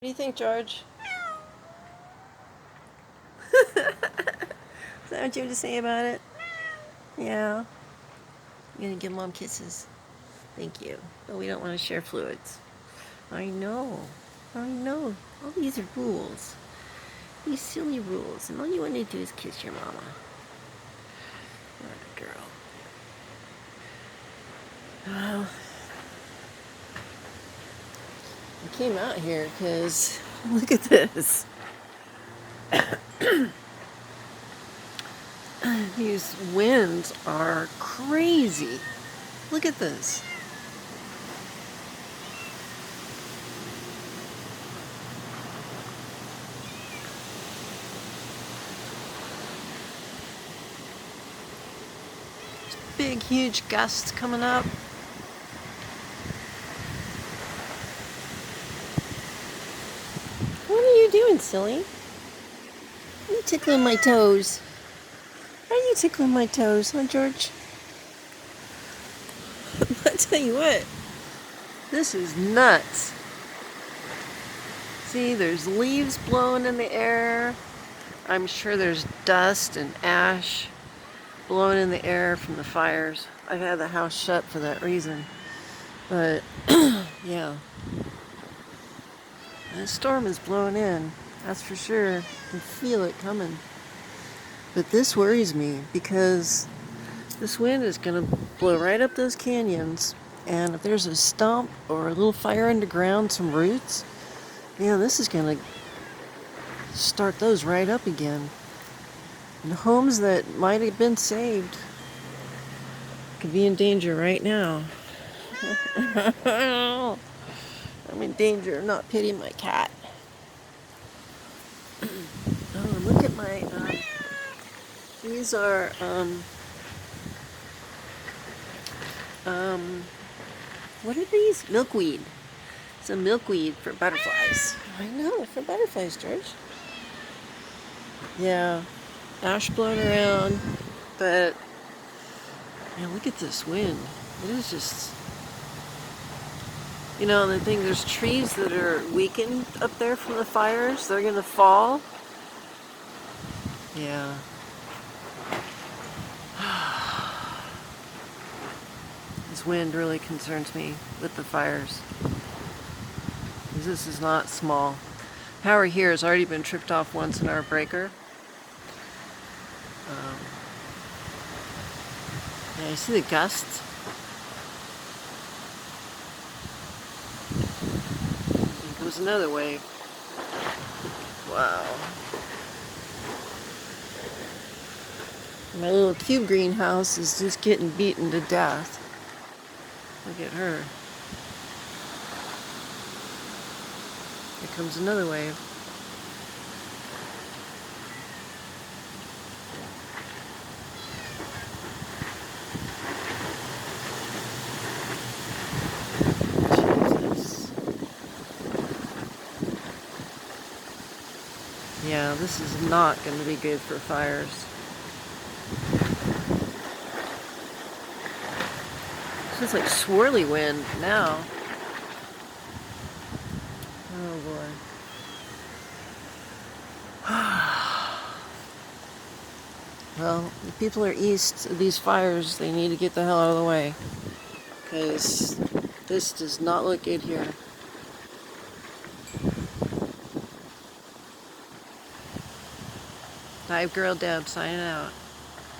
What do you think, George? Is that what you have to say about it? Yeah. I'm gonna give Mom kisses. Thank you. But we don't want to share fluids. I know. I know. All these are rules. These silly rules. And all you want to do is kiss your mama. What a girl. Well, I came out here because look at this. These winds are crazy. Look at this. Big, huge gusts coming up. What are you doing, silly? Are you tickling my toes? Are you tickling my toes, huh, George? I tell you what, this is nuts. See, there's leaves blowing in the air. I'm sure there's dust and ash blowing in the air from the fires. I've had the house shut for that reason. But, yeah. The storm is blowing in, that's for sure. I can feel it coming. But this worries me because this wind is going to blow right up those canyons. And if there's a stump or a little fire underground, some roots, yeah, this is going to start those right up again. And homes that might have been saved could be in danger right now. I'm in danger of not pitying my cat. Oh, look at my, these are, what are these? Milkweed. It's a milkweed for butterflies. I know, for butterflies, George. Yeah, ash blowing around, but man, look at this wind. It is just, you know, the thing, there's trees that are weakened up there from the fires. They're gonna fall. Yeah. This wind really concerns me with the fires. This is not small. Power here has already been tripped off once in our breaker. Yeah, you see the gusts? Here comes another wave. Wow. My little cube greenhouse is just getting beaten to death. Look at her. Here comes another wave. Jesus. Yeah, this is not going to be good for fires. It's like swirly wind now. Oh boy. Well, the people are east of these fires, they need to get the hell out of the way. Because this does not look good here. Dive Girl Deb signing out.